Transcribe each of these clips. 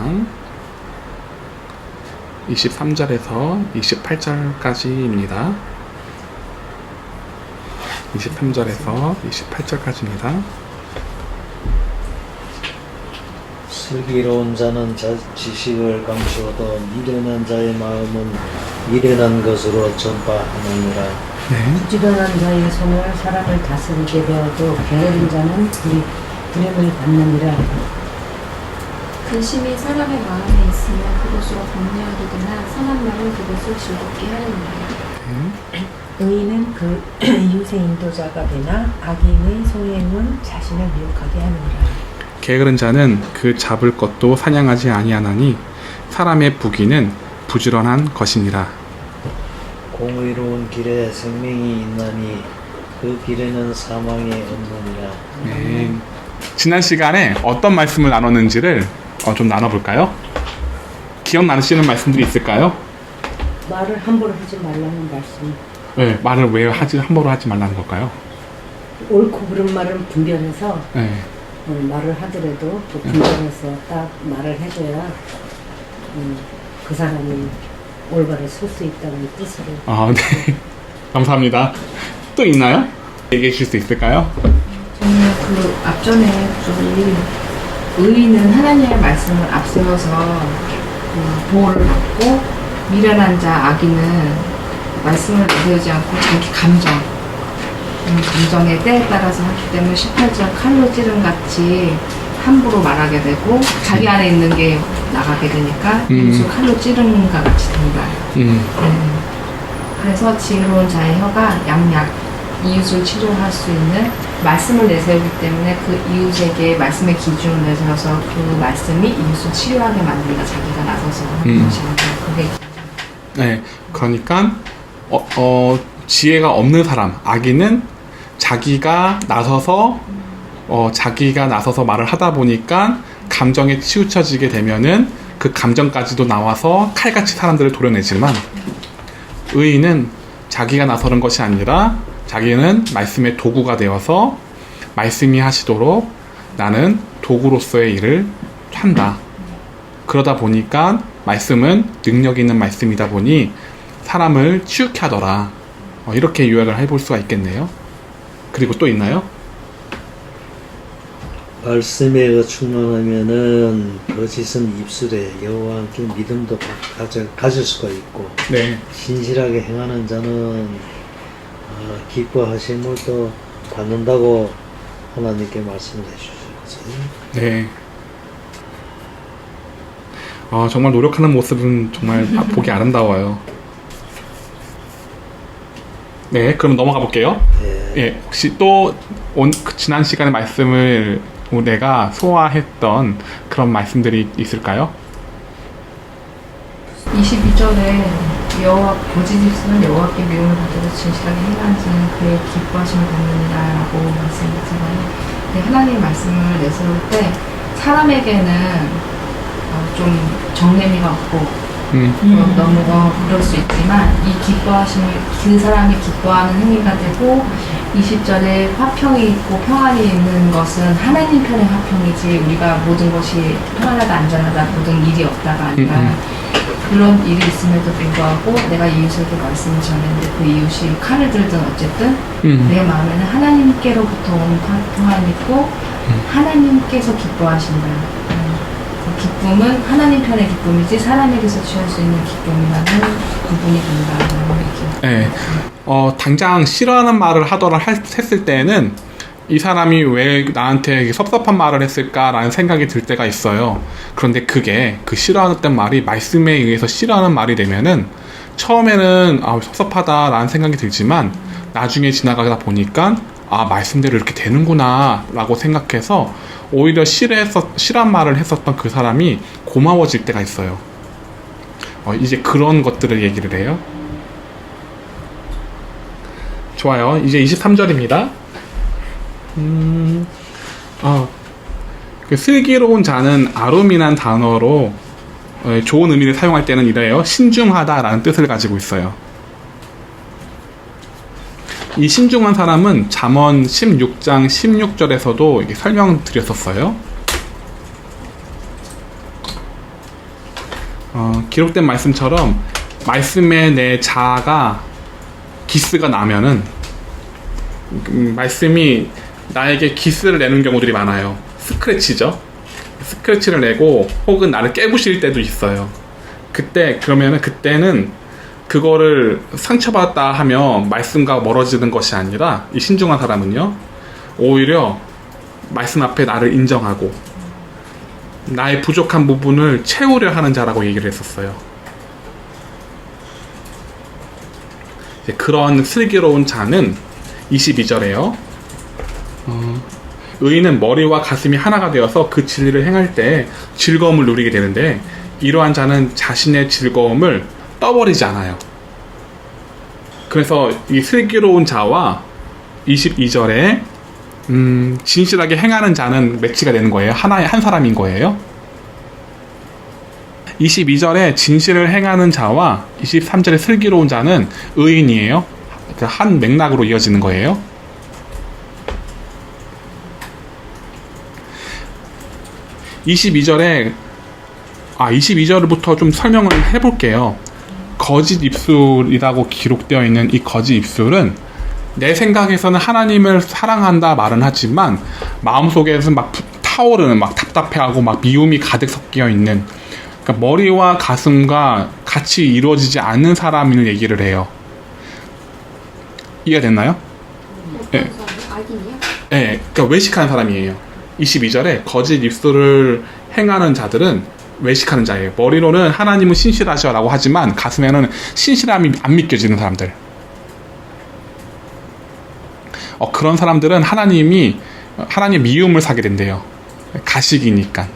23장 23절에서 28절까지입니다. 23절에서 28절까지입니다. 슬기로운 자는 지식을 감추어도 미련한 자의 마음은 미련한 것으로 전파하느니라. 네. 부지런한 자의 손을 사람을 다스리게 되어도 게으른 자는 불임을 받느니라. 근심이 사람의 마음에 있으면 그것으로 번뇌하리거나 선한 말은 그것을 즐겁게 하느니라. 의인은 그 이웃의 인도자가 되나 악인의 소행은 자신을 미혹하게 하느니라. 게으른 자는 그 잡을 것도 사냥하지 아니하나니 사람의 부귀는 부지런한 것이니라. 공의로운 길에 생명이 있나니 그 길에는 사망이 없느니라. 네. 지난 시간에 어떤 말씀을 나눴는지를 좀 나눠볼까요? 기억나시는 말씀들이 있을까요? 말을 함부로 하지 말라는 말씀. 네, 말을 왜 함부로 하지 말라는 걸까요? 옳고 그른 말은 분별해서 네. 말을 하더라도 또 분별해서 딱 말을 해줘야 그 사람이 올바로 설 수 있다는 뜻으로. 아, 네. 감사합니다. 또 있나요? 얘기해 주실 수 있을까요? 저는 그 앞전에 저기 의인은 하나님의 말씀을 앞세워서 보호를 받고 미련한 자 악인은 말씀을 내세우지 않고 자기 감정의 때에 따라서 하기 때문에 18절 칼로 찌른 같이 함부로 말하게 되고 자기 안에 있는 게 나가게 되니까 이웃을 칼로 찌른 것 같이 된다. 그래서 지혜로운 자의 혀가 양약 이웃을 치료할 수 있는 말씀을 내세우기 때문에 그 이웃에게 말씀의 기준을 내세워서 그 말씀이 이웃을 치료하게 만든다. 자기가 나서서 하는 것입니다. 그게 네. 그러니까 지혜가 없는 사람, 악인은 자기가 나서서 말을 하다 보니까 감정에 치우쳐지게 되면은 그 감정까지도 나와서 칼같이 사람들을 도려내지만 의인은 자기가 나서는 것이 아니라 자기는 말씀의 도구가 되어서 말씀이 하시도록 나는 도구로서의 일을 한다. 그러다 보니까 말씀은 능력 있는 말씀이다 보니 사람을 치유케 하더라. 이렇게 요약을 해볼 수가 있겠네요. 그리고 또 있나요? 말씀에 충만하면은 거짓은 입술에 여호와 함께 믿음도 가질 수가 있고, 네. 신실하게 행하는 자는 기뻐하심을 또 받는다고 하나님께 말씀을 해주셨어요. 네. 정말 노력하는 모습은 정말 보기 아름다워요. 네, 그럼 넘어가 볼게요. 예, 혹시 또 지난 시간의 말씀을 내가 소화했던 그런 말씀들이 있을까요? 22절에 거짓 입술은 여호와께 미움을 받아도 진실하게 행하는 자는 그의 기뻐하심을 받느니라라고 말씀했잖아요. 근데 하나님의 말씀을 내세울 때 사람에게는 좀 정내미가 없고 너무 그럴 수 있지만 이 기뻐하심을 그 사람이 기뻐하는 행위가 되고 20절에 화평이 있고 평안이 있는 것은 하나님 편의 화평이지 우리가 모든 것이 평안하다 안전하다 모든 일이 없다가 아니라 그런 일이 있음에도 불구하고 내가 이웃에게 말씀을 전했는데 그 이웃이 칼을 들든 어쨌든 내 마음에는 하나님께로부터 온 평안이 있고 하나님께서 기뻐하신다. 기쁨은 하나님 편의 기쁨이지 사람에게서 취할 수 있는 기쁨이라는 부분이 된다는 얘기죠. 네. 당장 싫어하는 말을 했을 때는 이 사람이 왜 나한테 섭섭한 말을 했을까라는 생각이 들 때가 있어요. 그런데 그게 그 싫어하는 말이 말씀에 의해서 싫어하는 말이 되면은 처음에는 섭섭하다라는 생각이 들지만 나중에 지나가다 보니까 말씀대로 이렇게 되는구나 라고 생각해서 오히려 싫어한 말을 했었던 그 사람이 고마워질 때가 있어요. 이제 그런 것들을 얘기를 해요. 좋아요. 이제 23절입니다. 슬기로운 자는 아름이란 단어로 좋은 의미를 사용할 때는 이래요. 신중하다라는 뜻을 가지고 있어요. 이 신중한 사람은 잠언 16장 16절에서도 설명드렸었어요. 기록된 말씀처럼 말씀에 내 자아가 기스가 나면은 말씀이 나에게 기스를 내는 경우들이 많아요. 스크래치죠. 스크래치를 내고 혹은 나를 깨부실 때도 있어요. 그때는 그거를 상처받았다 하면 말씀과 멀어지는 것이 아니라 이 신중한 사람은요, 오히려 말씀 앞에 나를 인정하고 나의 부족한 부분을 채우려 하는 자라고 얘기를 했었어요. 그런 슬기로운 자는 22절에요. 의인은 머리와 가슴이 하나가 되어서 그 진리를 행할 때 즐거움을 누리게 되는데 이러한 자는 자신의 즐거움을 떠버리지 않아요. 그래서 이 슬기로운 자와 22절에 진실하게 행하는 자는 매치가 되는 거예요. 한 사람인 거예요. 22절에 진실을 행하는 자와 23절에 슬기로운 자는 의인이에요. 한 맥락으로 이어지는 거예요. 22절부터 좀 설명을 해볼게요. 거짓 입술이라고 기록되어 있는 이 거짓 입술은 내 생각에서는 하나님을 사랑한다 말은 하지만 마음속에서 막 타오르는, 막 답답해하고 막 미움이 가득 섞여 있는, 그러니까 머리와 가슴과 같이 이루어지지 않는 사람을 얘기를 해요. 이해가 됐나요? 네. 네, 그러니까 외식하는 사람이에요. 22절에 거짓 입술을 행하는 자들은 외식하는 자예요. 머리로는 하나님은 신실하셔라고 하지만 가슴에는 신실함이 안 믿겨지는 사람들. 그런 사람들은 하나님의 미움을 사게 된대요. 가식이니까.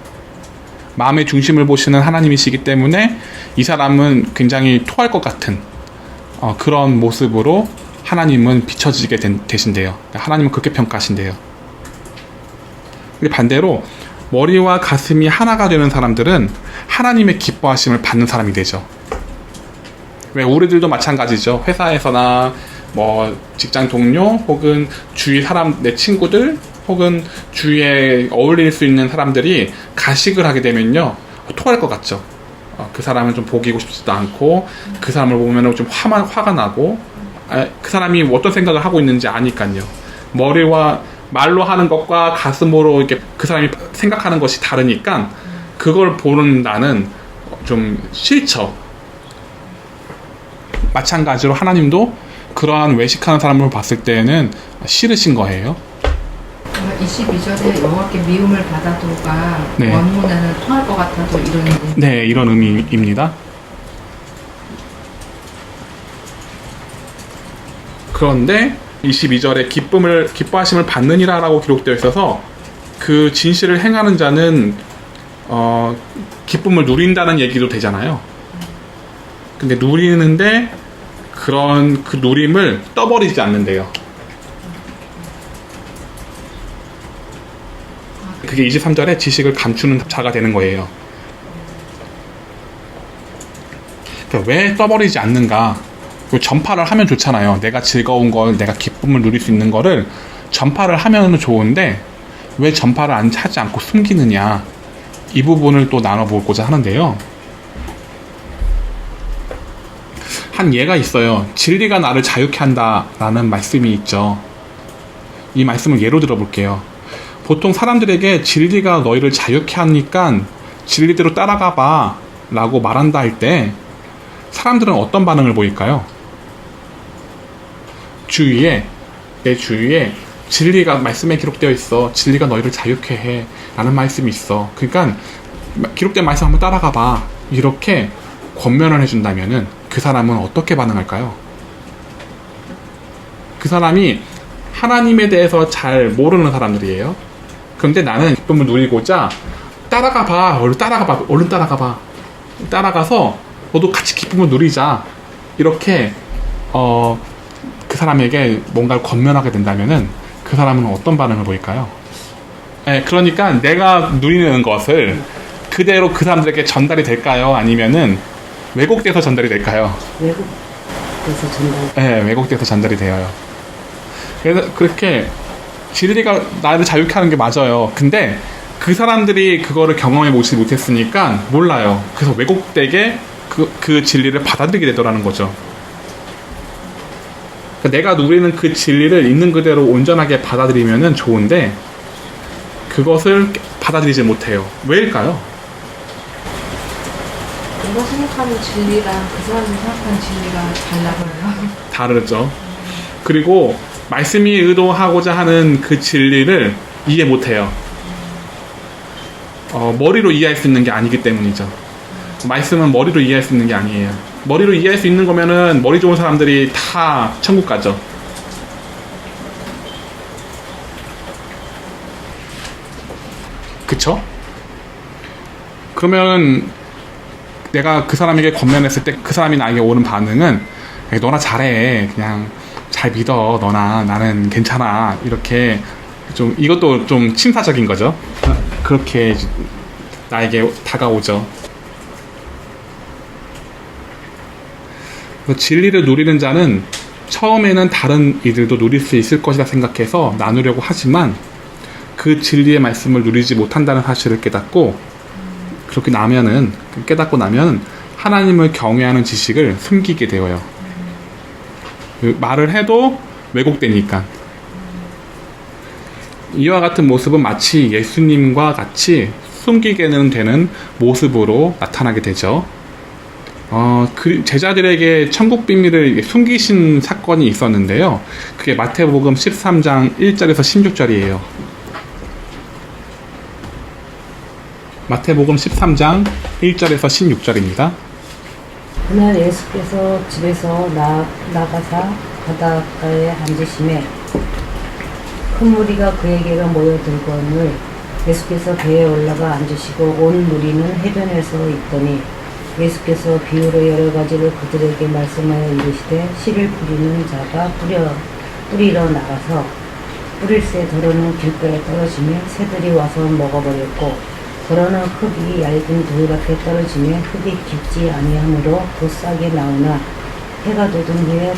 마음의 중심을 보시는 하나님이시기 때문에 이 사람은 굉장히 토할 것 같은 그런 모습으로 하나님은 비춰지게 되신대요. 하나님은 그렇게 평가하신대요. 근데 반대로 머리와 가슴이 하나가 되는 사람들은 하나님의 기뻐하심을 받는 사람이 되죠. 왜 우리들도 마찬가지죠. 회사에서나 뭐 직장 동료 혹은 주위 사람, 내 친구들 혹은 주위에 어울릴 수 있는 사람들이 가식을 하게 되면요, 토할 것 같죠. 그 사람을 좀 보기고 싶지도 않고 그 사람을 보면 좀 화가 나고 그 사람이 어떤 생각을 하고 있는지 아니까요. 머리와 말로 하는 것과 가슴으로 이렇게 그 사람이 생각하는 것이 다르니까 그걸 보는 나는 좀 싫죠. 마찬가지로 하나님도 그러한 외식하는 사람을 봤을 때는 싫으신 거예요. 22절에 여호와께 미움을 받아도가 네. 원문에는 통할 것 같아도 이런 의미. 네, 이런 의미입니다. 그런데 22절에 기뻐하심을 받느니라라고 기록되어 있어서 그 진실을 행하는 자는 기쁨을 누린다는 얘기도 되잖아요. 근데 누리는데 그런 그 누림을 떠버리지 않는데요. 그게 23절에 지식을 감추는 자가 되는 거예요. 그러니까 왜 떠버리지 않는가? 전파를 하면 좋잖아요. 내가 즐거운 걸, 내가 기쁨을 누릴 수 있는 거를 전파를 하면 좋은데 왜 전파를 하지 않고 숨기느냐? 이 부분을 또 나눠보고자 하는데요. 한 예가 있어요. 진리가 나를 자유케 한다라는 말씀이 있죠. 이 말씀을 예로 들어볼게요. 보통 사람들에게 진리가 너희를 자유케 하니까 진리대로 따라가 봐 라고 말한다 할 때 사람들은 어떤 반응을 보일까요? 내 주위에 진리가 말씀에 기록되어 있어. 진리가 너희를 자유케 해 라는 말씀이 있어. 그러니까 기록된 말씀 한번 따라가 봐. 이렇게 권면을 해준다면은 그 사람은 어떻게 반응할까요? 그 사람이 하나님에 대해서 잘 모르는 사람들이에요. 그런데 나는 기쁨을 누리고자 따라가 봐. 얼른 따라가 봐. 따라가서 너도 같이 기쁨을 누리자. 이렇게 그 사람에게 뭔가를 권면하게 된다면은 그 사람은 어떤 반응을 보일까요? 네, 그러니까 내가 누리는 것을 그대로 그 사람들에게 전달이 될까요? 아니면은 왜곡돼서 전달이 될까요? 왜곡돼서 전달. 네, 왜곡돼서 전달이 되어요. 그래서 그렇게 진리가 나를 자유케 하는 게 맞아요. 근데 그 사람들이 그거를 경험해 보지 못했으니까 몰라요. 그래서 왜곡되게 그 진리를 받아들이게 되더라는 거죠. 그러니까 내가 누리는 그 진리를 있는 그대로 온전하게 받아들이면은 좋은데 그것을 받아들이지 못해요. 왜일까요? 내가 생각하는 진리랑 그 사람이 생각하는 진리가 달라요. 다르죠. 그리고 말씀이 의도하고자 하는 그 진리를 이해 못해요. 머리로 이해할 수 있는 게 아니기 때문이죠. 말씀은 머리로 이해할 수 있는 게 아니에요. 머리로 이해할 수 있는 거면은 머리 좋은 사람들이 다 천국 가죠. 그쵸? 그러면 내가 그 사람에게 권면했을 때 그 사람이 나에게 오는 반응은 너나 잘해, 그냥 잘 믿어, 너나 나는 괜찮아, 이렇게 좀 이것도 좀 침사적인 거죠. 그렇게 나에게 다가오죠. 진리를 누리는 자는 처음에는 다른 이들도 누릴 수 있을 것이라 생각해서 나누려고 하지만 그 진리의 말씀을 누리지 못한다는 사실을 깨닫고 그렇게 나면은 깨닫고 나면 하나님을 경외하는 지식을 숨기게 되어요. 그 말을 해도 왜곡되니까. 이와 같은 모습은 마치 예수님과 같이 숨기게는 되는 모습으로 나타나게 되죠. 그 제자들에게 천국 비밀을 숨기신 사건이 있었는데요. 그게 마태복음 13장 1절에서 16절이에요. 마태복음 13장 1절에서 16절입니다. 그날 예수께서 집에서 나가사 바닷가에 앉으심에 큰 무리가 그에게로 모여들거늘 예수께서 배에 올라가 앉으시고 온 무리는 해변에서 있더니 예수께서 비유로 여러 가지를 그들에게 말씀하여 이르시되 씨를 뿌리는 자가 뿌리러 나가서 뿌릴새 더러는 길가에 떨어지며 새들이 와서 먹어버렸고 더러는 흙이 얇은 돌 앞에 떨어지며 흙이 깊지 아니하므로 곧 싹이 나오나 해가 돋은 후에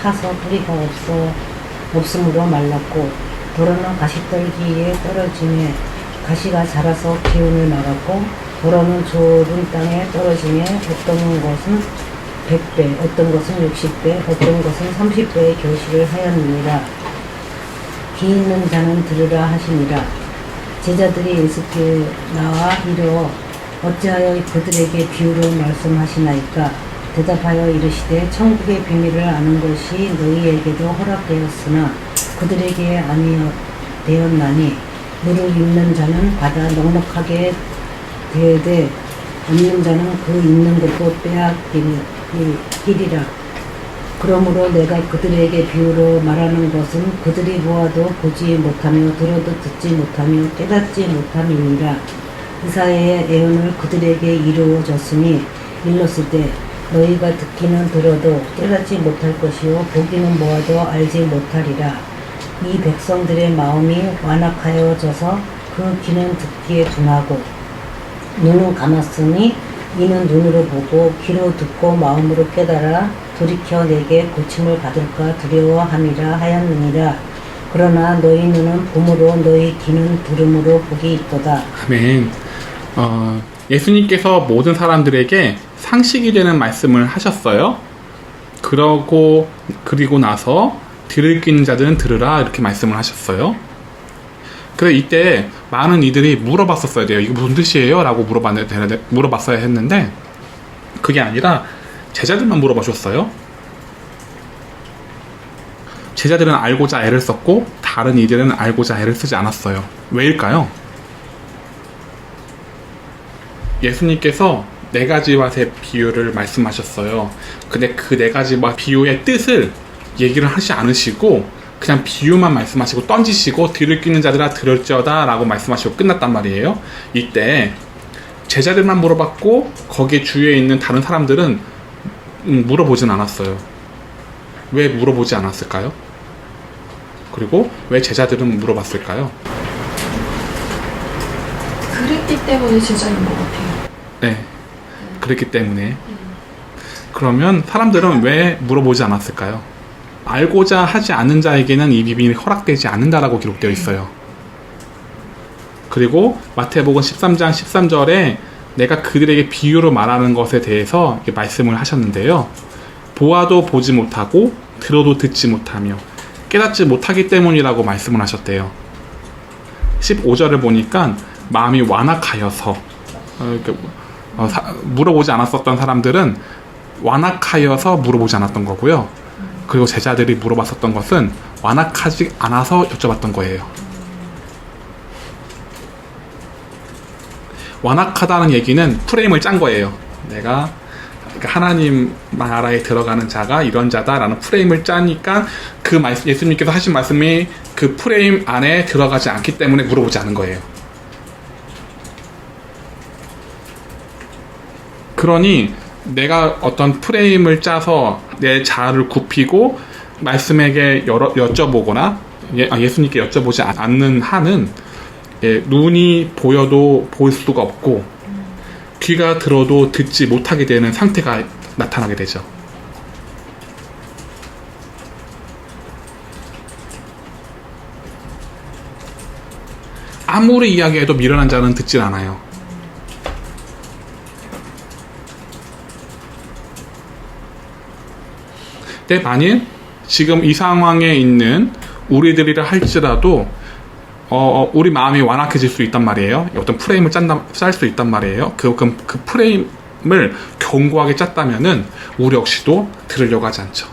타서 뿌리가 없으므로 말랐고 더러는 가시떨기에 떨어지며 가시가 자라서 기운을 막았고 더러는 좁은 땅에 떨어지며 어떤 것은 100배, 어떤 것은 60배, 어떤 것은 30배의 교시를 하였느니라. 귀 있는 자는 들으라 하시니라. 제자들이 예수께 나와 이르어 어찌하여 그들에게 비유로 말씀하시나이까? 대답하여 이르시되 천국의 비밀을 아는 것이 너희에게도 허락되었으나 그들에게 아니되었나니 물을 입는 자는 받아 넉넉하게 되되 없는 자는 그 있는 것도 빼앗기리라. 그러므로 내가 그들에게 비유로 말하는 것은 그들이 보아도 보지 못하며 들어도 듣지 못하며 깨닫지 못함이니라. 이사야의 예언을 그들에게 이루어졌으니 일렀을때 너희가 듣기는 들어도 깨닫지 못할 것이요 보기는 보아도 알지 못하리라. 이 백성들의 마음이 완악하여져서 그 귀는 듣기에 둔하고 눈은 감았으니 이는 눈으로 보고 귀로 듣고 마음으로 깨달아 돌이켜 내게 고침을 받을까 두려워함이라 하였느니라. 그러나 너희 눈은 봄으로 너희 귀는 들음으로 복이 있도다. 아멘. 예수님께서 모든 사람들에게 상식이 되는 말씀을 하셨어요. 그리고 나서 들을 끼는 자들은 들으라 이렇게 말씀을 하셨어요. 그래서 이때 많은 이들이 물어봤었어야 돼요. 이거 무슨 뜻이에요? 라고 물어봤어야 했는데 그게 아니라 제자들만 물어봐 줬어요. 제자들은 알고자 애를 썼고 다른 이들은 알고자 애를 쓰지 않았어요. 왜일까요? 예수님께서 4가지 밭의 비유를 말씀하셨어요. 근데 그 4가지 밭 비유의 뜻을 얘기를 하지 않으시고 그냥 비유만 말씀하시고 던지시고 들을 끼는 자들아 들을지어다 라고 말씀하시고 끝났단 말이에요. 이때 제자들만 물어봤고 거기에 주위에 있는 다른 사람들은 물어보진 않았어요. 왜 물어보지 않았을까요? 그리고 왜 제자들은 물어봤을까요? 그랬기 때문에 제자인 것 같아요. 네, 그랬기 때문에. 그러면 사람들은 왜 물어보지 않았을까요? 알고자 하지 않는 자에게는 이 비밀이 허락되지 않는다라고 기록되어 있어요. 그리고 마태복음 13장 13절에 내가 그들에게 비유로 말하는 것에 대해서 이렇게 말씀을 하셨는데요. 보아도 보지 못하고 들어도 듣지 못하며 깨닫지 못하기 때문이라고 말씀을 하셨대요. 15절을 보니까 마음이 완악하여서 물어보지 않았었던 사람들은 완악하여서 물어보지 않았던 거고요. 그리고 제자들이 물어봤었던 것은 완악하지 않아서 여쭤봤던 거예요. 완악하다는 얘기는 프레임을 짠 거예요. 내가 하나님 나라에 들어가는 자가 이런 자다라는 프레임을 짜니까 그 말씀, 예수님께서 하신 말씀이 그 프레임 안에 들어가지 않기 때문에 물어보지 않은 거예요. 그러니 내가 어떤 프레임을 짜서 내 자아를 굽히고 말씀에게 여쭤보거나 예수님께 여쭤보지 않는 한은 눈이 보여도 볼 수가 없고 귀가 들어도 듣지 못하게 되는 상태가 나타나게 되죠. 아무리 이야기해도 미련한 자는 듣질 않아요. 근데 만일 지금 이 상황에 있는 우리들이라 할지라도 우리 마음이 완악해질 수 있단 말이에요. 어떤 프레임을 짤 수 있단 말이에요. 그 프레임을 견고하게 짰다면은 우리 역시도 들으려고 하지 않죠.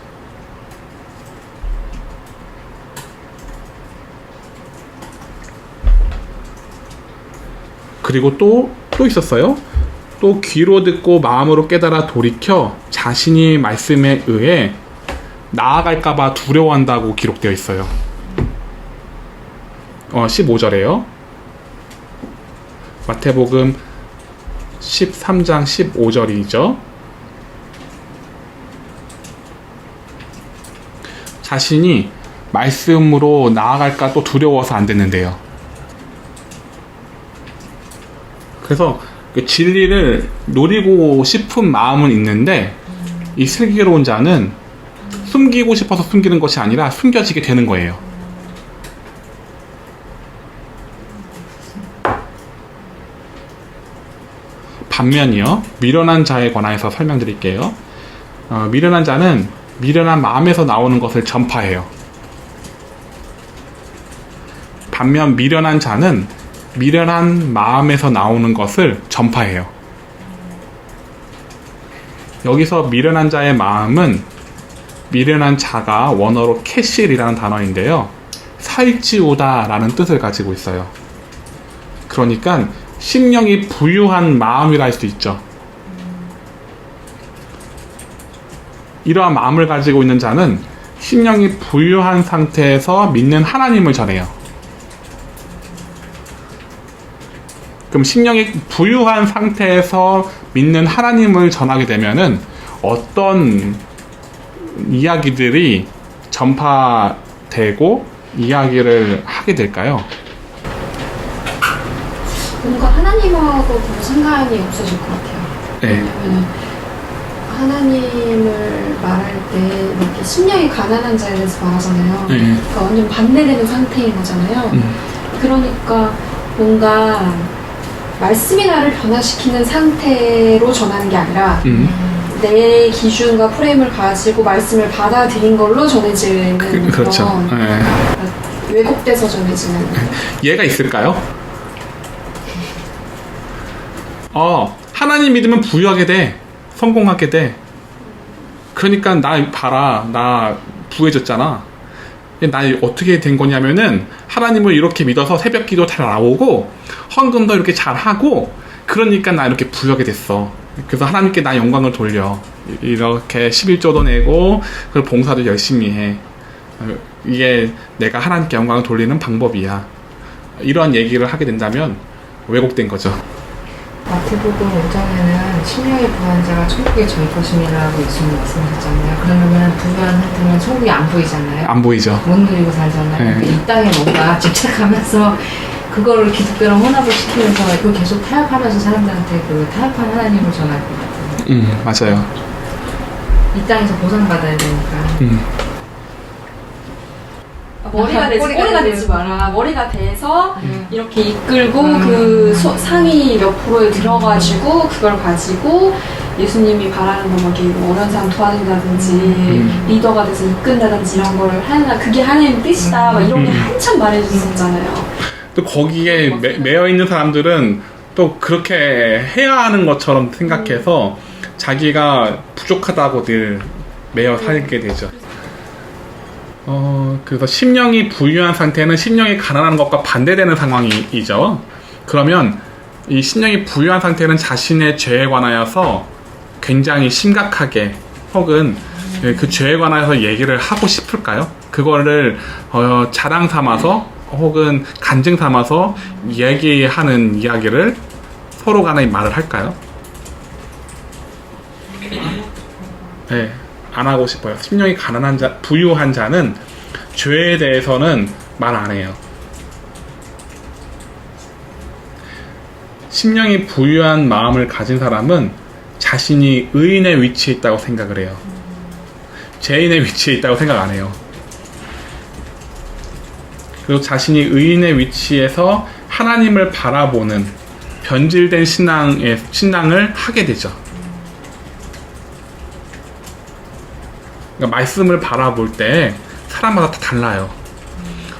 그리고 또 있었어요. 또 귀로 듣고 마음으로 깨달아 돌이켜 자신이 말씀에 의해 나아갈까봐 두려워한다고 기록되어 있어요. 15절에요. 마태복음 13장 15절이죠. 자신이 말씀으로 나아갈까 또 두려워서 안 됐는데요. 그래서 그 진리를 누리고 싶은 마음은 있는데 이 슬기로운 자는 숨기고 싶어서 숨기는 것이 아니라 숨겨지게 되는 거예요. 반면이요, 미련한 자에 관하여서 설명드릴게요. 미련한 자는 미련한 마음에서 나오는 것을 전파해요. 반면 미련한 자는 미련한 마음에서 나오는 것을 전파해요. 여기서 미련한 자의 마음은 미련한 자가 원어로 캐실이라는 단어인데요, 살찌우다 라는 뜻을 가지고 있어요. 그러니까 심령이 부유한 마음이라 할 수 있죠. 이러한 마음을 가지고 있는 자는 심령이 부유한 상태에서 믿는 하나님을 전해요. 그럼 심령이 부유한 상태에서 믿는 하나님을 전하게 되면은 어떤 이야기들이 전파되고 이야기를 하게 될까요? 뭔가 하나님하고 별 상관이 없어질 것 같아요. 네. 왜냐면 하나님을 말할 때 이렇게 심령이 가난한 자에 대해서 말하잖아요. 네. 그러니까 완전 반대되는 상태인 거잖아요. 그러니까 뭔가 말씀이 나를 변화시키는 상태로 전하는 게 아니라 내 기준과 프레임을 가지고 말씀을 받아들인 걸로 전해지는 그렇죠. 그런 네. 왜곡돼서 전해지는 얘가 있을까요? 하나님 믿으면 부유하게 돼. 성공하게 돼. 그러니까 나 봐라. 나 부해졌잖아. 나 어떻게 된 거냐면은 하나님을 이렇게 믿어서 새벽 기도 잘 나오고 헌금도 이렇게 잘 하고 그러니까 나 이렇게 부유하게 됐어. 그래서 하나님께 나 영광을 돌려. 이렇게 11조도 내고 그 봉사도 열심히 해. 이게 내가 하나님께 영광을 돌리는 방법이야. 이런 얘기를 하게 된다면 왜곡된 거죠. 마태복음 5장에는 심령이 부한 자가 천국에 질 것임이라고 예수님 말씀하셨잖아요. 그러면 부유한 상태면 천국이 안 보이잖아요. 안 보이죠. 못 누리고 살잖아요. 네. 그러니까 이 땅에 뭔가 집착하면서 그거를 기독교랑 혼합을 시키면서 그걸 계속 타협하면서 사람들한테 그 타협한 하나님을 전할 것 같아요. 맞아요. 이 땅에서 보상받아야 되니까. 머리가 되지 꼬리가 꼬리가 되지 되지 마라. 머리가 돼서 음. 이렇게 이끌고 그 상위 몇 프로에 들어가지고 그걸 가지고 예수님이 바라는 거 막 이렇게 어려운 사람 도와준다든지 리더가 돼서 이끈다든지 이런 걸 하는 그게 하나님의 뜻이다. 막 이런 게 한참 말해줬었잖아요. 또 거기에 매여 있는 사람들은 또 그렇게 해야 하는 것처럼 생각해서 자기가 부족하다고 늘 매여 살게 되죠. 그래서 심령이 부유한 상태는 심령이 가난한 것과 반대되는 상황이죠. 그러면 이 심령이 부유한 상태는 자신의 죄에 관하여서 굉장히 심각하게 혹은 그 죄에 관하여서 얘기를 하고 싶을까요? 그거를 자랑 삼아서 혹은 간증 삼아서 얘기하는 이야기를 서로 간에 말을 할까요? 네, 안 하고 싶어요. 심령이 가난한 자, 부유한 자는 죄에 대해서는 말 안 해요. 심령이 부유한 마음을 가진 사람은 자신이 의인의 위치에 있다고 생각을 해요. 죄인의 위치에 있다고 생각 안 해요. 그리고 자신이 의인의 위치에서 하나님을 바라보는 변질된 신앙을 하게 되죠. 그러니까 말씀을 바라볼 때 사람마다 다 달라요.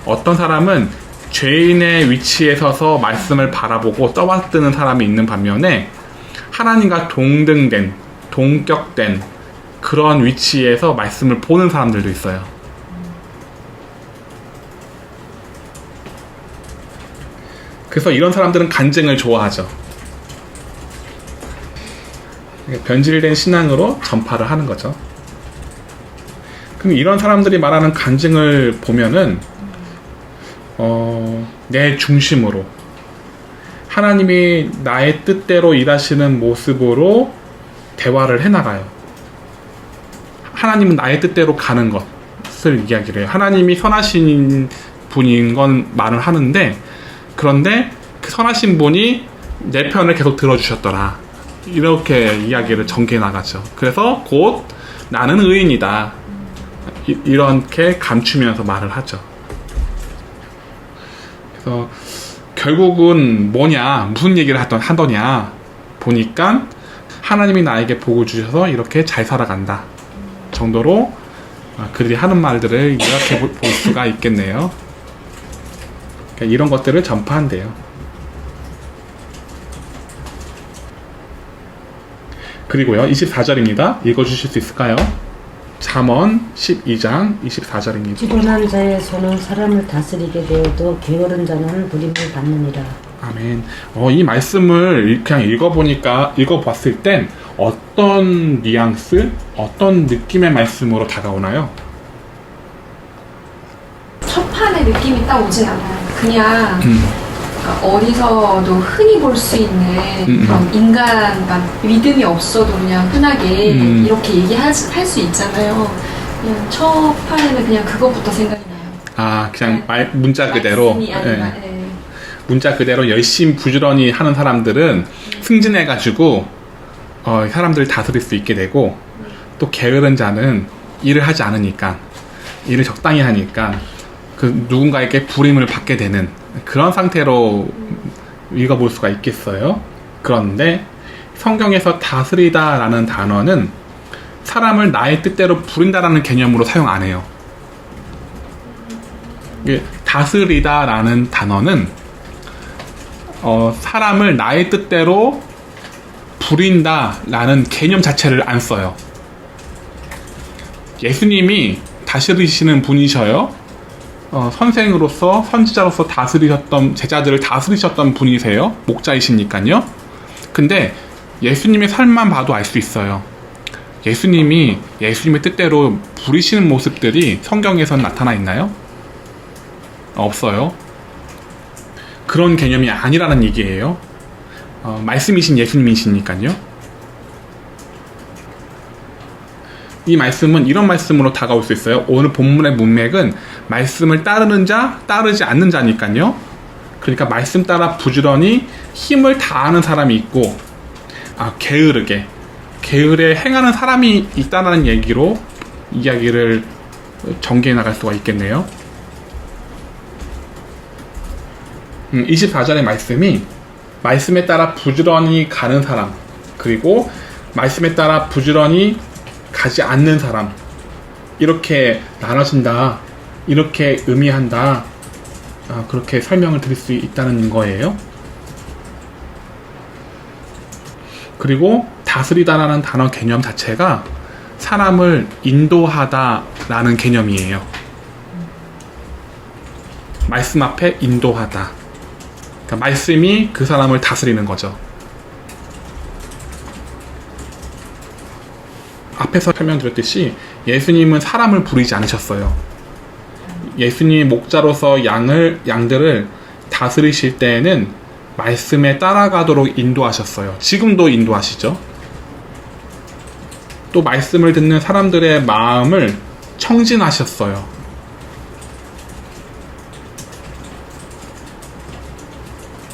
어떤 사람은 죄인의 위치에 서서 말씀을 바라보고 떠받드는 사람이 있는 반면에 하나님과 동등된, 동격된 그런 위치에서 말씀을 보는 사람들도 있어요. 그래서 이런 사람들은 간증을 좋아하죠. 변질된 신앙으로 전파를 하는 거죠. 그럼 이런 사람들이 말하는 간증을 보면은 내 중심으로 하나님이 나의 뜻대로 일하시는 모습으로 대화를 해나가요. 하나님은 나의 뜻대로 가는 것을 이야기를 해요. 하나님이 선하신 분인 건 말을 하는데, 그런데 그 선하신 분이 내 편을 계속 들어주셨더라, 이렇게 이야기를 전개해 나가죠. 그래서 곧 나는 의인이다, 이렇게 감추면서 말을 하죠. 그래서 결국은 뭐냐, 무슨 얘기를 하더냐 보니까 하나님이 나에게 복을 주셔서 이렇게 잘 살아간다 정도로 그들이 하는 말들을 요약해 볼 수가 있겠네요. 그러니까 이런 것들을 전파한대요. 그리고요, 24절입니다. 읽어주실 수 있을까요? 잠언 12장 24절입니다. 지존한 자의 손은 사람을 다스리게 되어도 게으른 자는 부림을 받느니라. 아멘. 이 말씀을 그냥 읽어봤을 땐 어떤 뉘앙스, 어떤 느낌의 말씀으로 다가오나요? 첫 판에 느낌이 딱 오진 않아요. 그냥 어디서도 흔히 볼 수 있는 그런 인간, 그러니까 믿음이 없어도 그냥 흔하게 이렇게 얘기할 수 있잖아요. 그냥 첫 판에는 그냥 그것부터 생각이 나요. 그냥 문자 그대로. 말씀이 아니라, 네. 문자 그대로 열심히 부지런히 하는 사람들은 승진해가지고 사람들을 다스릴 수 있게 되고, 또 게으른 자는 일을 하지 않으니까, 일을 적당히 하니까 그 누군가에게 부림을 받게 되는 그런 상태로 읽어볼 수가 있겠어요. 그런데 성경에서 다스리다 라는 단어는 사람을 나의 뜻대로 부린다라는 개념으로 사용 안 해요. 다스리다 라는 단어는 사람을 나의 뜻대로 부린다 라는 개념 자체를 안 써요. 예수님이 다스리시는 분이셔요. 선생으로서, 선지자로서 다스리셨던, 제자들을 다스리셨던 분이세요. 목자이시니까요. 근데 예수님의 삶만 봐도 알 수 있어요. 예수님이 예수님의 뜻대로 부리시는 모습들이 성경에선 나타나 있나요? 없어요. 그런 개념이 아니라는 얘기예요. 말씀이신 예수님이시니까요. 이 말씀은 이런 말씀으로 다가올 수 있어요. 오늘 본문의 문맥은 말씀을 따르는 자, 따르지 않는 자니까요. 그러니까 말씀 따라 부지런히 힘을 다하는 사람이 있고, 게으르게 행하는 사람이 있다는 얘기로 이야기를 전개해 나갈 수가 있겠네요. 24절의 말씀이 말씀에 따라 부지런히 가는 사람, 그리고 말씀에 따라 부지런히 가지 않는 사람, 이렇게 나눠진다, 이렇게 의미한다, 그렇게 설명을 드릴 수 있다는 거예요. 그리고 다스리다라는 단어 개념 자체가 사람을 인도하다라는 개념이에요. 말씀 앞에 인도하다. 그러니까 말씀이 그 사람을 다스리는 거죠. 앞에서 설명드렸듯이 예수님은 사람을 부리지 않으셨어요. 예수님이 목자로서 양들을 다스리실 때에는 말씀에 따라가도록 인도하셨어요. 지금도 인도하시죠. 또 말씀을 듣는 사람들의 마음을 청진하셨어요.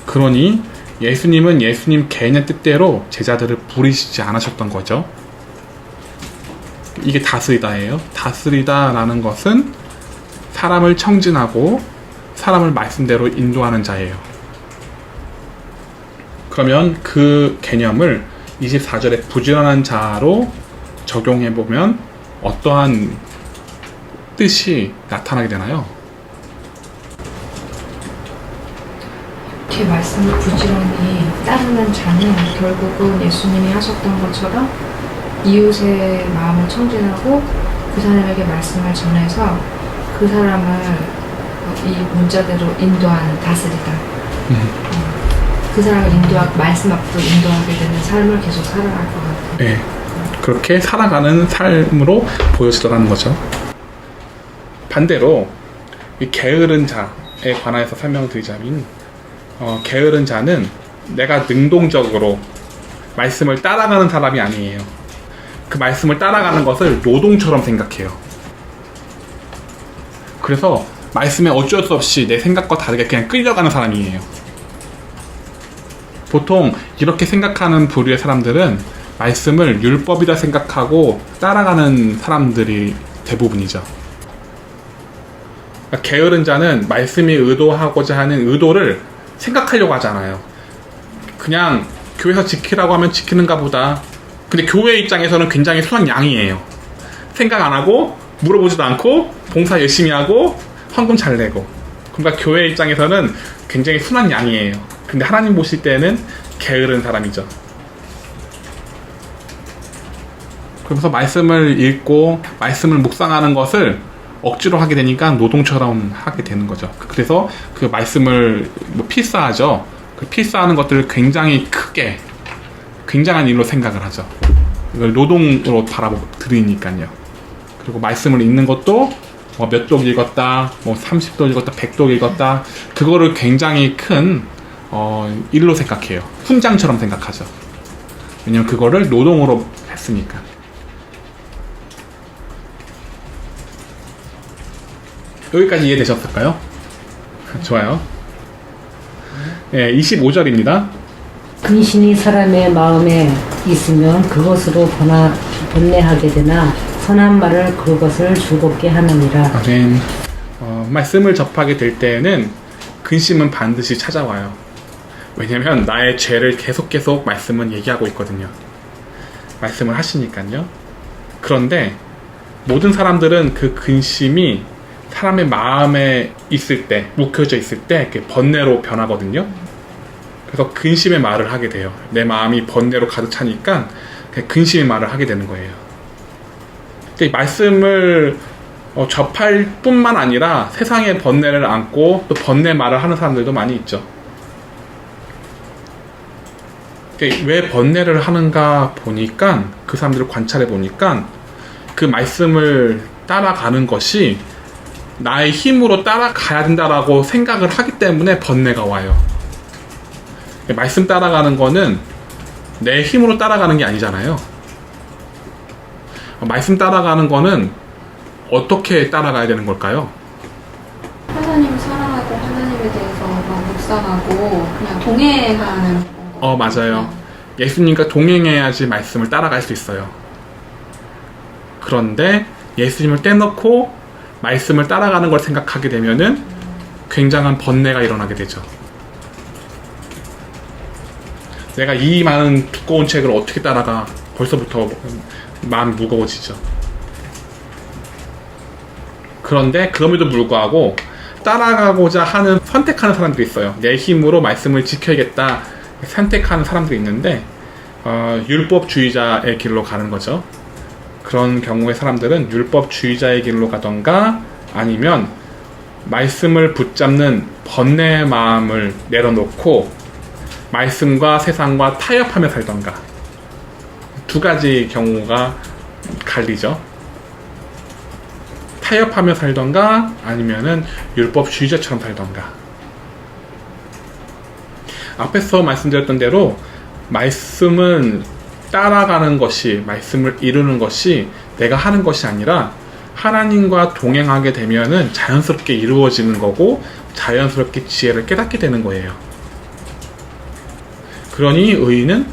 그러니 예수님은 예수님 개인의 뜻대로 제자들을 부리시지 않으셨던 거죠. 이게 다스리다예요. 다스리다라는 것은 사람을 청진하고 사람을 말씀대로 인도하는 자예요. 그러면 그 개념을 24절에 부지런한 자로 적용해보면 어떠한 뜻이 나타나게 되나요? 제 말씀을 부지런히 따르는 자는 결국은 예수님이 하셨던 것처럼 이웃의 마음을 청진하고 그 사람에게 말씀을 전해서 그 사람을 이 문자대로 인도하는, 다스리다. 그 사람을 말씀 앞으로 인도하게 되는 삶을 계속 살아갈 것 같아요. 네, 그렇게 살아가는 삶으로 보여지더라는 거죠. 반대로 이 게으른 자에 관해서 설명드리자면 게으른 자는 내가 능동적으로 말씀을 따라가는 사람이 아니에요. 그 말씀을 따라가는 것을 노동처럼 생각해요. 그래서 말씀에 어쩔 수 없이 내 생각과 다르게 그냥 끌려가는 사람이에요. 보통 이렇게 생각하는 부류의 사람들은 말씀을 율법이라 생각하고 따라가는 사람들이 대부분이죠. 그러니까 게으른 자는 말씀이 의도하고자 하는 의도를 생각하려고 하잖아요. 그냥 교회에서 지키라고 하면 지키는가 보다. 근데 교회 입장에서는 굉장히 순한 양이에요. 생각 안 하고 물어보지도 않고 봉사 열심히 하고 헌금 잘 내고. 그러니까 교회 입장에서는 굉장히 순한 양이에요. 근데 하나님 보실 때는 게으른 사람이죠. 그래서 말씀을 읽고 말씀을 묵상하는 것을 억지로 하게 되니까 노동처럼 하게 되는 거죠. 그래서 그 말씀을 필사하죠. 그 필사하는 것들을 굉장히 크게, 굉장한 일로 생각을 하죠. 이걸 노동으로 바라보니까요. 그리고 말씀을 읽는 것도 몇 쪽 읽었다, 30쪽 읽었다, 100쪽 읽었다, 그거를 굉장히 큰 일로 생각해요. 훈장처럼 생각하죠. 왜냐면 그거를 노동으로 했으니까. 여기까지 이해되셨을까요? 좋아요. 네, 25절입니다. 근신이 사람의 마음에 있으면 그것으로 번뇌하게 되나 선한 말을 그것을 즐겁게 하느니라. 아멘. 말씀을 접하게 될 때에는 근심은 반드시 찾아와요. 왜냐면 나의 죄를 계속 말씀은 얘기하고 있거든요. 말씀을 하시니까요. 그런데 모든 사람들은 그 근심이 사람의 마음에 있을 때, 묵혀져 있을 때 이렇게 번뇌로 변하거든요. 그래서 근심의 말을 하게 돼요. 내 마음이 번뇌로 가득 차니까 근심의 말을 하게 되는 거예요. 말씀을 접할 뿐만 아니라 세상의 번뇌를 안고 또 번뇌 말을 하는 사람들도 많이 있죠. 왜 번뇌를 하는가 보니까, 그 사람들을 관찰해 보니까 그 말씀을 따라가는 것이 나의 힘으로 따라가야 된다라고 생각을 하기 때문에 번뇌가 와요. 말씀 따라가는 거는 내 힘으로 따라가는 게 아니잖아요. 말씀 따라가는 거는 어떻게 따라가야 되는 걸까요? 하나님 사랑하고 하나님에 대해서 막 묵상하고 그냥 동행하는 맞아요. 예수님과 동행해야지 말씀을 따라갈 수 있어요. 그런데 예수님을 떼놓고 말씀을 따라가는 걸 생각하게 되면은 굉장한 번뇌가 일어나게 되죠. 내가 이 많은 두꺼운 책을 어떻게 따라가? 벌써부터 마음이 무거워지죠. 그런데 그럼에도 불구하고 따라가고자 하는 선택하는 사람들이 있어요. 내 힘으로 말씀을 지켜야겠다 선택하는 사람들이 있는데 율법주의자의 길로 가는 거죠. 그런 경우에 사람들은 율법주의자의 길로 가던가 아니면 말씀을 붙잡는 번뇌의 마음을 내려놓고 말씀과 세상과 타협하며 살던가, 두 가지 경우가 갈리죠. 타협하며 살던가 아니면은 율법주의자처럼 살던가. 앞에서 말씀드렸던 대로 말씀은 따라가는 것이, 말씀을 이루는 것이 내가 하는 것이 아니라 하나님과 동행하게 되면은 자연스럽게 이루어지는 거고 자연스럽게 지혜를 깨닫게 되는 거예요. 그러니 의인은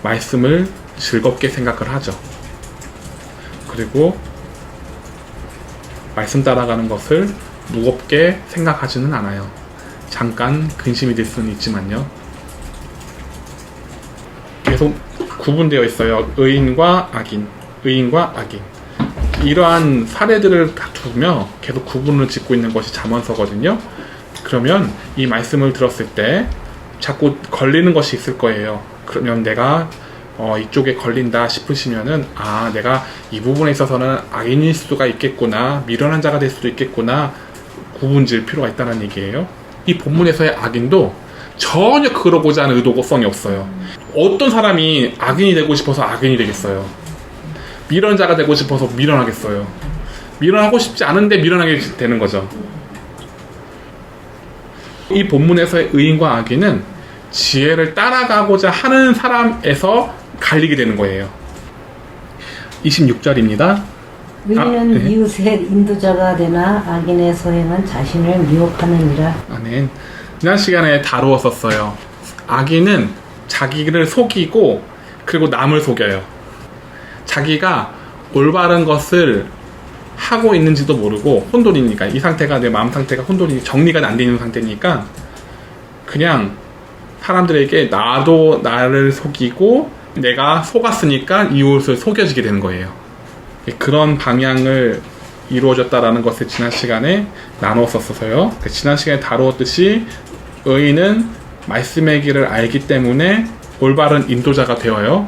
말씀을 즐겁게 생각을 하죠. 그리고 말씀 따라가는 것을 무겁게 생각하지는 않아요. 잠깐 근심이 될 수는 있지만요. 계속 구분되어 있어요. 의인과 악인, 의인과 악인. 이러한 사례들을 다투며 계속 구분을 짓고 있는 것이 잠언서거든요. 그러면 이 말씀을 들었을 때 자꾸 걸리는 것이 있을 거예요. 그러면 내가 이쪽에 걸린다 싶으시면은 내가 이 부분에 있어서는 악인일 수가 있겠구나, 미련한 자가 될 수도 있겠구나 구분 지을 필요가 있다는 얘기예요. 이 본문에서의 악인도 전혀 그러고자 하는 의도성이 없어요. 어떤 사람이 악인이 되고 싶어서 악인이 되겠어요? 미련한 자가 되고 싶어서 미련하겠어요? 미련하고 싶지 않은데 미련하게 되는 거죠. 이 본문에서의 의인과 악인은 지혜를 따라가고자 하는 사람에서 갈리게 되는 거예요. 26절입니다. 의인은 네. 이웃의 인도자가 되나 악인의 소행은 자신을 미혹하느니라. 아멘. 지난 시간에 다루었었어요. 악인은 자기를 속이고 그리고 남을 속여요. 자기가 올바른 것을 하고 있는지도 모르고 혼돈이니까, 이 상태가, 내 마음 상태가 혼돈이 정리가 안 되는 상태니까 그냥 사람들에게 나도 나를 속이고 내가 속았으니까 이웃을 속여지게 되는 거예요. 그런 방향을 이루어졌다라는 것을 지난 시간에 나누었었어요. 지난 시간에 다루었듯이 의인은 말씀의 길을 알기 때문에 올바른 인도자가 되어요.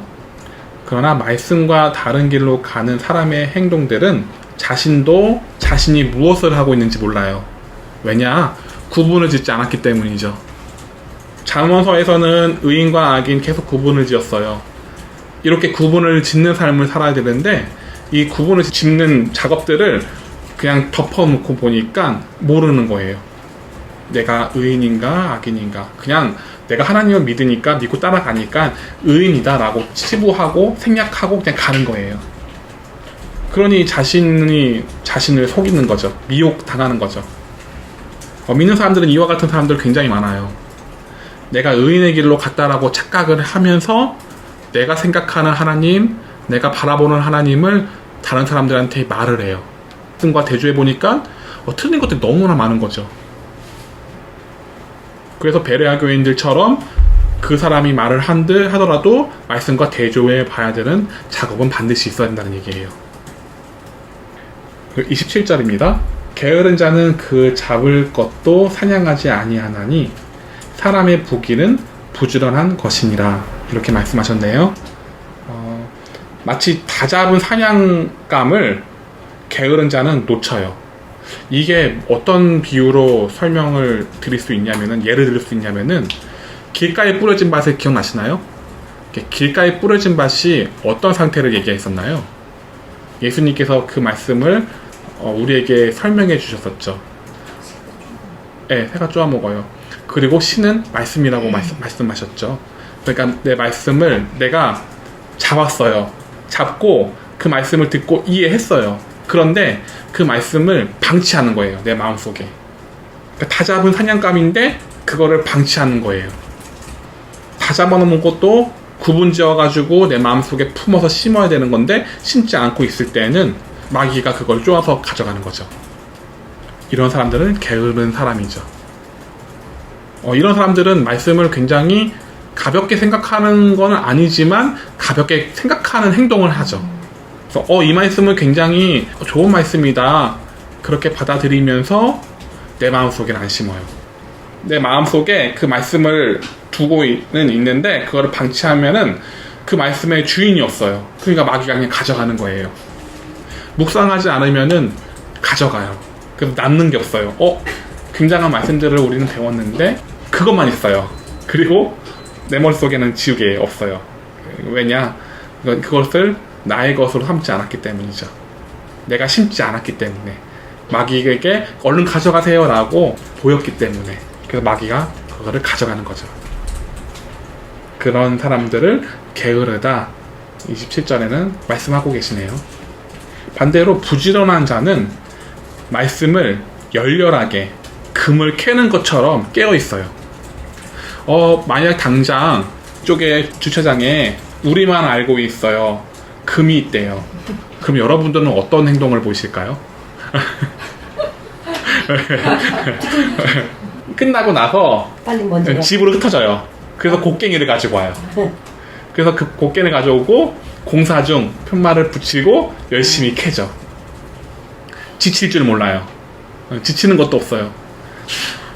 그러나 말씀과 다른 길로 가는 사람의 행동들은 자신도 자신이 무엇을 하고 있는지 몰라요. 왜냐? 구분을 짓지 않았기 때문이죠. 잠언서에서는 의인과 악인 계속 구분을 지었어요. 이렇게 구분을 짓는 삶을 살아야 되는데 이 구분을 짓는 작업들을 그냥 덮어놓고 보니까 모르는 거예요. 내가 의인인가 악인인가, 그냥 내가 하나님을 믿으니까, 믿고 따라가니까 의인이다 라고 치부하고 생략하고 그냥 가는 거예요. 그러니 자신이 자신을 속이는 거죠. 미혹 당하는 거죠. 믿는 사람들은 이와 같은 사람들 굉장히 많아요. 내가 의인의 길로 갔다라고 착각을 하면서 내가 생각하는 하나님, 내가 바라보는 하나님을 다른 사람들한테 말을 해요. 말씀과 대조해보니까 틀린 것들이 너무나 많은 거죠. 그래서 베레아 교인들처럼 그 사람이 말을 한들 하더라도 말씀과 대조해 봐야 되는 작업은 반드시 있어야 된다는 얘기예요. 27절입니다. 게으른 자는 그 잡을 것도 사냥하지 아니하나니 사람의 부귀는 부지런한 것이니라. 이렇게 말씀하셨네요. 마치 다 잡은 사냥감을 게으른 자는 놓쳐요. 이게 어떤 비유로 설명을 드릴 수 있냐면은, 예를 들을 수 있냐면은, 길가에 뿌려진 밭을 기억나시나요? 길가에 뿌려진 밭이 어떤 상태를 얘기했었나요? 예수님께서 그 말씀을 우리에게 설명해 주셨었죠. 네, 새가 쪼아 먹어요. 그리고 신은 말씀이라고 말씀하셨죠. 그러니까 내 말씀을 내가 잡았어요. 잡고 그 말씀을 듣고 이해했어요. 그런데 그 말씀을 방치하는 거예요. 내 마음속에. 그러니까 다 잡은 사냥감인데 그거를 방치하는 거예요. 다 잡아놓은 것도 구분 지어가지고 내 마음속에 품어서 심어야 되는 건데 심지 않고 있을 때는 마귀가 그걸 쪼아서 가져가는 거죠. 이런 사람들은 게으른 사람이죠. 이런 사람들은 말씀을 굉장히 가볍게 생각하는 건 아니지만 가볍게 생각하는 행동을 하죠. 그래서 이 말씀은 굉장히 좋은 말씀이다. 그렇게 받아들이면서 내 마음속에 안심어요. 내 마음속에 그 말씀을 두고는 있는데 그거를 방치하면은 그 말씀의 주인이 없어요. 그러니까 마귀가 그냥 가져가는 거예요. 묵상하지 않으면은 가져가요. 그래서 남는 게 없어요. 굉장한 말씀들을 우리는 배웠는데 그것만 있어요. 그리고 내 머릿속에는 지우개 없어요. 왜냐? 그것을 나의 것으로 삼지 않았기 때문이죠. 내가 심지 않았기 때문에. 마귀에게 얼른 가져가세요 라고 보였기 때문에. 그래서 마귀가 그거를 가져가는 거죠. 그런 사람들을 게으르다 27절에는 말씀하고 계시네요. 반대로 부지런한 자는 말씀을 열렬하게 금을 캐는 것처럼 깨어 있어요. 만약 당장 쪽에 주차장에 우리만 알고 있어요. 금이 있대요. 그럼 여러분들은 어떤 행동을 보이실까요? 끝나고 나서 빨리 먼저 가. 집으로 흩어져요. 그래서 곡괭이를 가지고 와요. 그래서 그 곡괭이를 가져오고 공사 중 편말을 붙이고 열심히 캐죠. 지칠 줄 몰라요. 지치는 것도 없어요.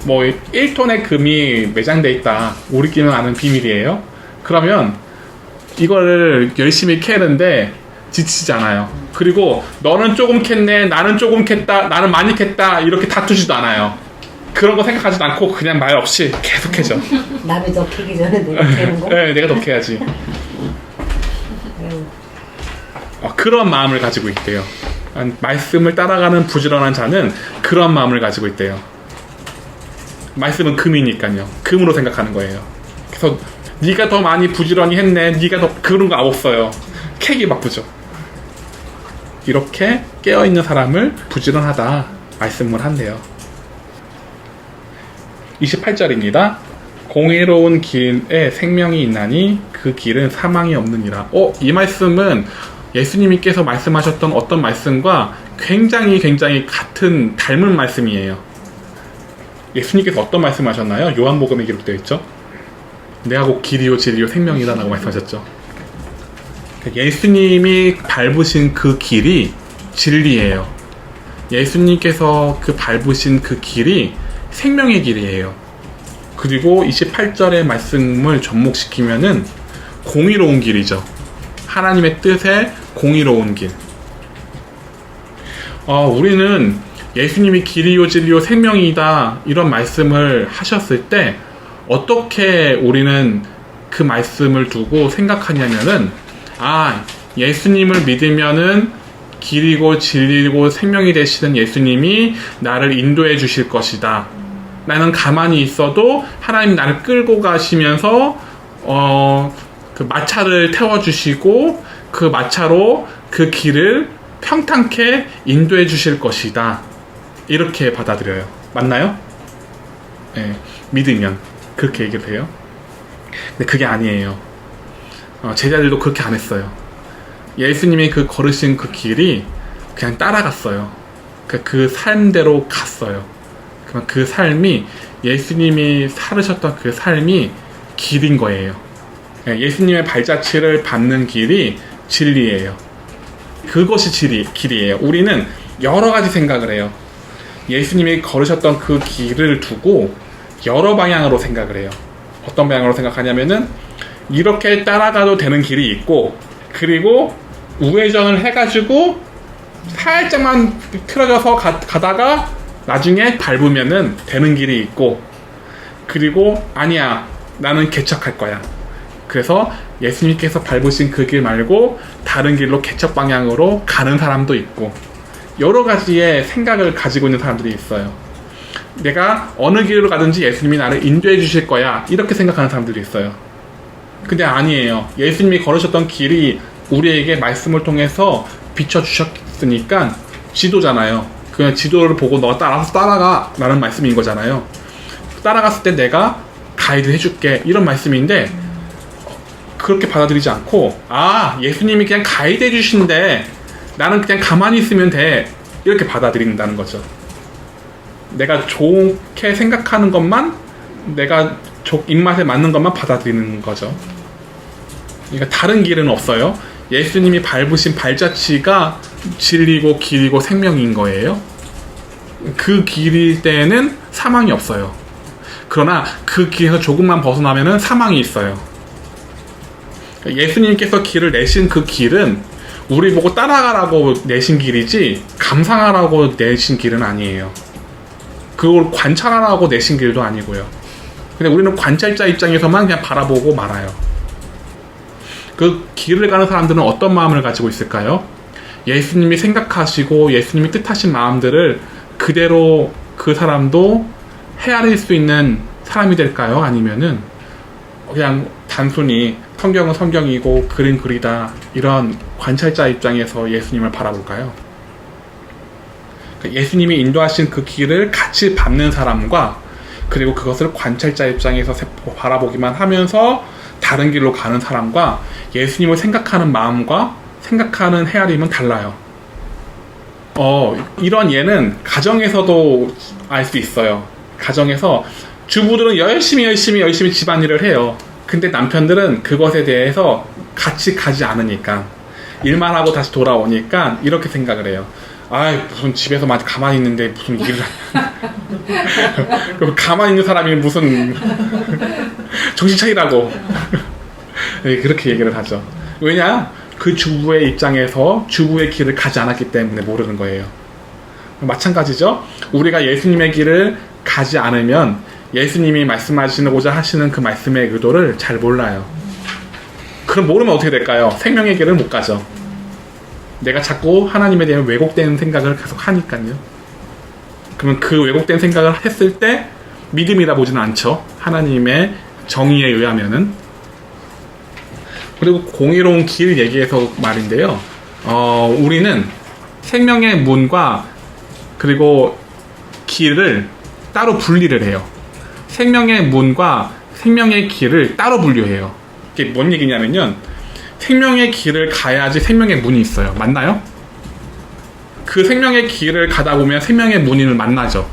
뭐 1톤의 금이 매장돼 있다. 우리끼리는 아는 비밀이에요. 그러면 이거를 열심히 캐는데 지치지 않아요. 그리고 너는 조금 캤네, 나는 조금 캤다, 나는 많이 캤다 이렇게 다투지도 않아요. 그런 거 생각하지도 않고 그냥 말 없이 계속 캐죠. 남이 더 캐기 전에 내가 캐는 거? 네, 내가 더 캐야지. 그런 마음을 가지고 있대요. 말씀을 따라가는 부지런한 자는 그런 마음을 가지고 있대요. 말씀은 금이니까요. 금으로 생각하는 거예요. 그래서 네가 더 많이 부지런히 했네. 네가 더 그런 거 없어요. 캐기 바쁘죠. 이렇게 깨어있는 사람을 부지런하다 말씀을 한대요. 28절입니다. 공의로운 길에 생명이 있나니 그 길은 사망이 없느니라. 이 말씀은 예수님께서 말씀하셨던 어떤 말씀과 굉장히 같은 닮은 말씀이에요. 예수님께서 어떤 말씀하셨나요? 요한복음에 기록되어 있죠. 내가 곧 길이요 진리요 생명이다 라고 말씀하셨죠. 예수님이 밟으신 그 길이 진리예요. 예수님께서 밟으신 그 길이 생명의 길이에요. 그리고 28절의 말씀을 접목시키면은 공의로운 길이죠. 하나님의 뜻에 공의로운 길. 우리는 예수님이 길이요 진리요 생명이다 이런 말씀을 하셨을 때 어떻게 우리는 그 말씀을 두고 생각하냐면은 예수님을 믿으면은 길이고 진리고 생명이 되시는 예수님이 나를 인도해 주실 것이다. 나는 가만히 있어도 하나님 나를 끌고 가시면서 그 마차를 태워주시고 그 마차로 그 길을 평탄케 인도해 주실 것이다. 이렇게 받아들여요. 맞나요? 네, 믿으면 그렇게 얘기를 해요. 근데 그게 아니에요. 제자들도 그렇게 안 했어요. 예수님이 걸으신 그 길이 그냥 따라갔어요. 그 삶대로 갔어요. 그럼 그 삶이 예수님이 살으셨던 그 삶이 길인 거예요. 예수님의 발자취를 밟는 길이 진리예요. 그것이 길이에요. 우리는 여러 가지 생각을 해요. 예수님이 걸으셨던 그 길을 두고 여러 방향으로 생각을 해요. 어떤 방향으로 생각하냐면은 이렇게 따라가도 되는 길이 있고, 그리고 우회전을 해가지고 살짝만 틀어져서 가다가 나중에 밟으면은 되는 길이 있고, 그리고 아니야 나는 개척할 거야. 그래서 예수님께서 밟으신 그 길 말고 다른 길로 개척 방향으로 가는 사람도 있고, 여러 가지의 생각을 가지고 있는 사람들이 있어요. 내가 어느 길로 가든지 예수님이 나를 인도해 주실 거야 이렇게 생각하는 사람들이 있어요. 근데 아니에요. 예수님이 걸으셨던 길이 우리에게 말씀을 통해서 비춰주셨으니까 지도잖아요. 그냥 지도를 보고 너가 알아서 따라가 라는 말씀인 거잖아요. 따라갔을 때 내가 가이드 해줄게 이런 말씀인데, 그렇게 받아들이지 않고 예수님이 그냥 가이드 해주신데 나는 그냥 가만히 있으면 돼 이렇게 받아들인다는 거죠. 내가 좋게 생각하는 것만 내가 입맛에 맞는 것만 받아들이는 거죠. 그러니까 다른 길은 없어요. 예수님이 밟으신 발자취가 진리고 길이고 생명인 거예요. 그 길일 때는 사망이 없어요. 그러나 그 길에서 조금만 벗어나면은 사망이 있어요. 예수님께서 길을 내신 그 길은 우리 보고 따라가라고 내신 길이지 감상하라고 내신 길은 아니에요. 그걸 관찰하라고 내신 길도 아니고요. 근데 우리는 관찰자 입장에서만 그냥 바라보고 말아요. 그 길을 가는 사람들은 어떤 마음을 가지고 있을까요? 예수님이 생각하시고 예수님이 뜻하신 마음들을 그대로 그 사람도 헤아릴 수 있는 사람이 될까요? 아니면은 그냥 단순히 성경은 성경이고 그림 그리다 이런 관찰자 입장에서 예수님을 바라볼까요? 예수님이 인도하신 그 길을 같이 밟는 사람과 그리고 그것을 관찰자 입장에서 바라보기만 하면서 다른 길로 가는 사람과 예수님을 생각하는 마음과 생각하는 헤아림은 달라요. 이런 예는 가정에서도 알 수 있어요. 가정에서 주부들은 열심히 집안일을 해요. 근데 남편들은 그것에 대해서 같이 가지 않으니까 일만 하고 다시 돌아오니까 이렇게 생각을 해요. 무슨 집에서만 가만히 있는데 무슨 일을 가만히 있는 사람이 무슨 정신 차리라고 네, 그렇게 얘기를 하죠. 왜냐? 그 주부의 입장에서 주부의 길을 가지 않았기 때문에 모르는 거예요. 마찬가지죠. 우리가 예수님의 길을 가지 않으면 예수님이 말씀하시고자 하시는 그 말씀의 의도를 잘 몰라요. 그럼 모르면 어떻게 될까요? 생명의 길을 못 가죠. 내가 자꾸 하나님에 대한 왜곡된 생각을 계속 하니까요. 그러면 그 왜곡된 생각을 했을 때 믿음이라 보지는 않죠. 하나님의 정의에 의하면은. 그리고 공의로운 길 얘기해서 말인데요. 우리는 생명의 문과 그리고 길을 따로 분리를 해요. 생명의 문과 생명의 길을 따로 분류해요. 이게 뭔 얘기냐면요. 생명의 길을 가야지 생명의 문이 있어요. 맞나요? 그 생명의 길을 가다 보면 생명의 문을 만나죠.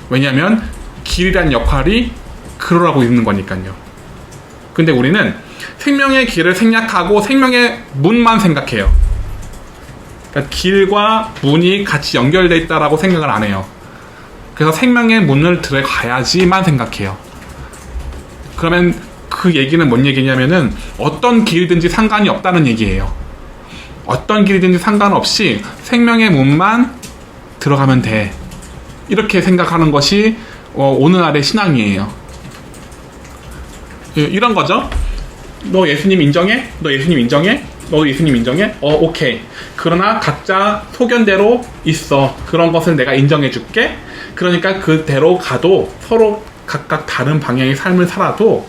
왜냐하면 길이란 역할이 그러라고 있는 거니까요. 근데 우리는 생명의 길을 생략하고 생명의 문만 생각해요. 그러니까 길과 문이 같이 연결되어 있다라고 생각을 안 해요. 그래서 생명의 문을 들어가야지만 생각해요. 그러면 그 얘기는 뭔 얘기냐면은 어떤 길이든지 상관이 없다는 얘기예요. 어떤 길이든지 상관없이 생명의 문만 들어가면 돼. 이렇게 생각하는 것이 오늘날의 신앙이에요. 이런 거죠. 너 예수님 인정해? 너 예수님 인정해? 너도 예수님 인정해? 오케이. 그러나 각자 소견대로 있어. 그런 것을 내가 인정해 줄게. 그러니까 그대로 가도 서로 각각 다른 방향의 삶을 살아도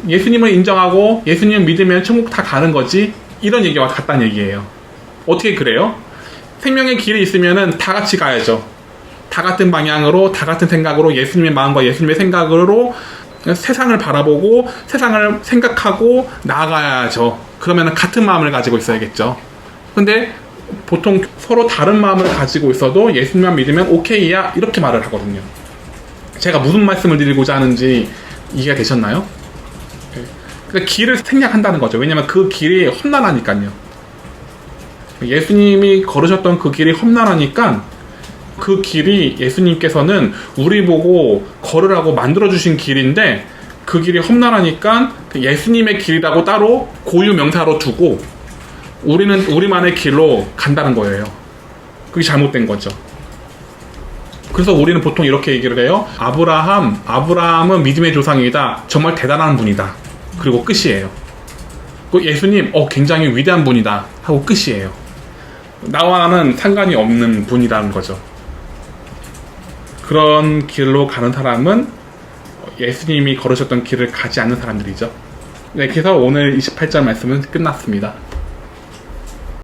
예수님을 인정하고 예수님을 믿으면 천국 다 가는 거지. 이런 얘기와 같다는 얘기예요. 어떻게 그래요? 생명의 길이 있으면은 다 같이 가야죠. 다 같은 방향으로, 다 같은 생각으로, 예수님의 마음과 예수님의 생각으로 세상을 바라보고 세상을 생각하고 나아가야죠. 그러면 같은 마음을 가지고 있어야겠죠. 근데 보통 서로 다른 마음을 가지고 있어도 예수님만 믿으면 오케이야 이렇게 말을 하거든요. 제가 무슨 말씀을 드리고자 하는지 이해가 되셨나요? 그러니까 길을 생략한다는 거죠. 왜냐면 그 길이 험난하니까요. 예수님이 걸으셨던 그 길이 험난하니까 그 길이 예수님께서는 우리 보고 걸으라고 만들어주신 길인데 그 길이 험난하니까 예수님의 길이라고 따로 고유 명사로 두고 우리는 우리만의 길로 간다는 거예요. 그게 잘못된 거죠. 그래서 우리는 보통 이렇게 얘기를 해요. 아브라함은 믿음의 조상이다. 정말 대단한 분이다. 그리고 끝이에요. 예수님 굉장히 위대한 분이다 하고 끝이에요. 나와는 상관이 없는 분이라는 거죠. 그런 길로 가는 사람은 예수님이 걸으셨던 길을 가지 않는 사람들이죠. 네, 그래서 오늘 28절 말씀은 끝났습니다.